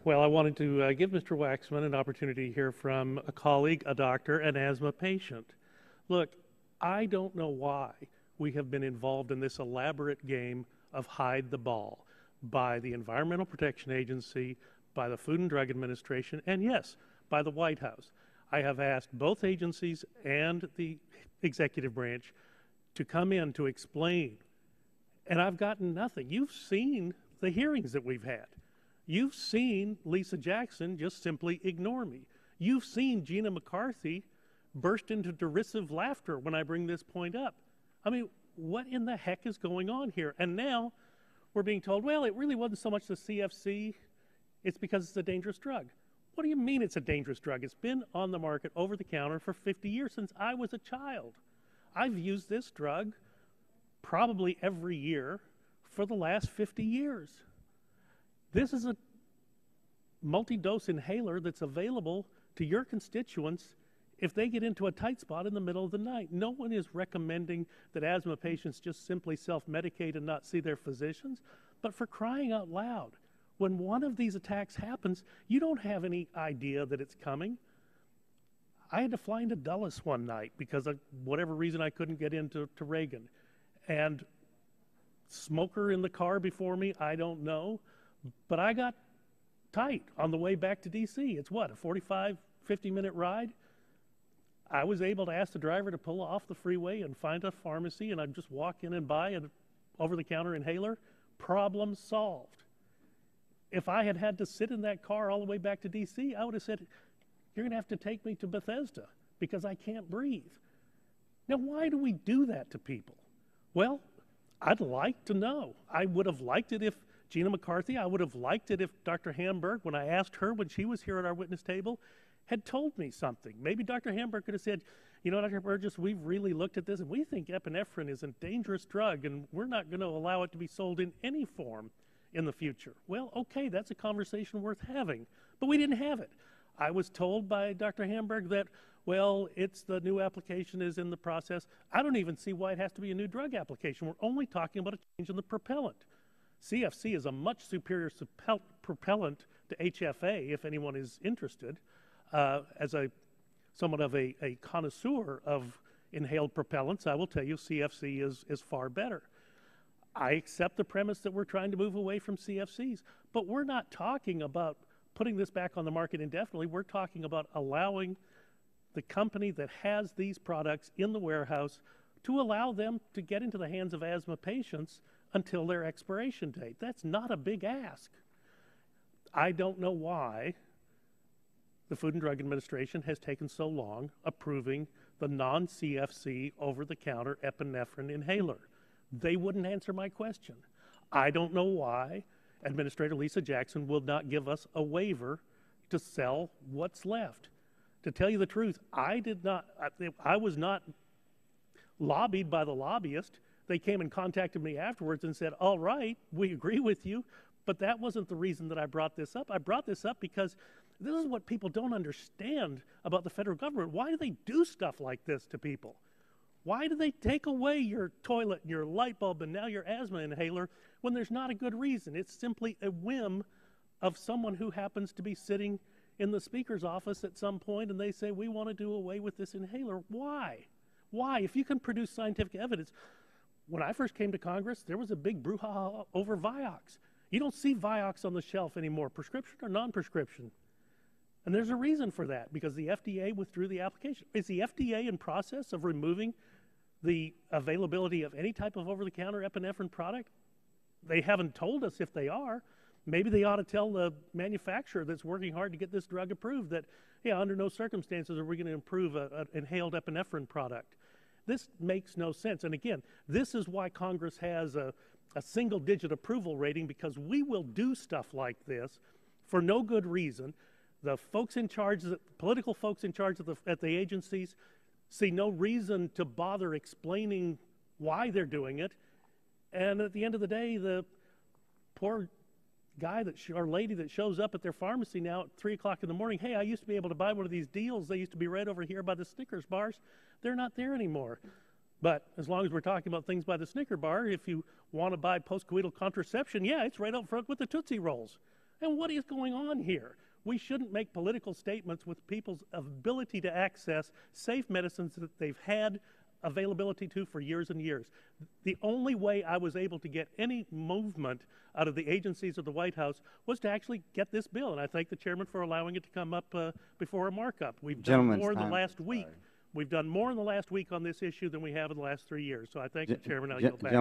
Well, I wanted to give Mr. Waxman an opportunity to hear from a colleague, a doctor, an asthma patient. Look, I don't know why we have been involved in this elaborate game of hide the ball by the Environmental Protection Agency, by the Food and Drug Administration, and yes, by the White House. I have asked both agencies and the executive branch to come in to explain, and I've gotten nothing. You've seen the hearings that we've had. You've seen Lisa Jackson just simply ignore me. You've seen Gina McCarthy burst into derisive laughter when I bring this point up. I mean, what in the heck is going on here? And now we're being told, well, it really wasn't so much the CFC, it's because it's a dangerous drug. What do you mean it's a dangerous drug? It's been on the market over the counter for 50 years since I was a child. I've used this drug probably every year for the last 50 years. This is a multi-dose inhaler that's available to your constituents if they get into a tight spot in the middle of the night. No one is recommending that asthma patients just simply self-medicate and not see their physicians, but for crying out loud, when one of these attacks happens, you don't have any idea that it's coming. I had to fly into Dulles one night because of whatever reason I couldn't get into Reagan. And smoker in the car before me, I don't know. But I got tight on the way back to D.C. It's what, a 45, 50-minute ride? I was able to ask the driver to pull off the freeway and find a pharmacy, and I'd just walk in and buy an over-the-counter inhaler. Problem solved. If I had had to sit in that car all the way back to D.C., I would have said, you're going to have to take me to Bethesda because I can't breathe. Now, why do we do that to people? Well, I'd like to know. I would have liked it if Gina McCarthy, I would have liked it if Dr. Hamburg, when I asked her when she was here at our witness table, had told me something. Maybe Dr. Hamburg could have said, you know, Dr. Burgess, we've really looked at this and we think epinephrine is a dangerous drug and we're not going to allow it to be sold in any form in the future. Well, okay, that's a conversation worth having, but we didn't have it. I was told by Dr. Hamburg that, well, it's the new application is in the process. I don't even see why it has to be a new drug application. We're only talking about a change in the propellant. CFC is a much superior propellant to HFA, if anyone is interested. As somewhat of a connoisseur of inhaled propellants, I will tell you CFC is far better. I accept the premise that we're trying to move away from CFCs, but we're not talking about putting this back on the market indefinitely. We're talking about allowing the company that has these products in the warehouse to allow them to get into the hands of asthma patients until their expiration date. That's not a big ask. I don't know why the Food and Drug Administration has taken so long approving the non-CFC over-the-counter epinephrine inhaler. They wouldn't answer my question. I don't know why Administrator Lisa Jackson will not give us a waiver to sell what's left. To tell you the truth, I was not lobbied by the lobbyist. They came and contacted me afterwards and said, all right, we agree with you, but that wasn't the reason that I brought this up. I brought this up because this is what people don't understand about the federal government. Why do they do stuff like this to people? Why do they take away your toilet and your light bulb and now your asthma inhaler when there's not a good reason? It's simply a whim of someone who happens to be sitting in the speaker's office at some point and they say, we want to do away with this inhaler. Why? Why? If you can produce scientific evidence. When I first came to Congress, there was a big brouhaha over Vioxx. You don't see Vioxx on the shelf anymore, prescription or non-prescription. And there's a reason for that, because the FDA withdrew the application. Is the FDA in process of removing the availability of any type of over-the-counter epinephrine product? They haven't told us if they are. Maybe they ought to tell the manufacturer that's working hard to get this drug approved that, yeah, under no circumstances are we going to approve an inhaled epinephrine product. This makes no sense. And again, this is why Congress has a single-digit approval rating, because we will do stuff like this for no good reason. The folks in charge, the political folks in charge at the agencies see no reason to bother explaining why they're doing it. And at the end of the day, the poor guy or lady that shows up at their pharmacy now at 3 o'clock in the morning, hey, I used to be able to buy one of these deals. They used to be right over here by the Snickers bars. They're not there anymore. But as long as we're talking about things by the Snicker bar, if you want to buy postcoital contraception, yeah, it's right up front with the Tootsie Rolls. And what is going on here? We shouldn't make political statements with people's ability to access safe medicines that they've had availability to for years and years. The only way I was able to get any movement out of the agencies of the White House was to actually get this bill, and I thank the chairman for allowing it to come up before a markup. We've done more in the last week. We've done more in the last week on this issue than we have in the last 3 years. So I thank the chairman. I'll yield back.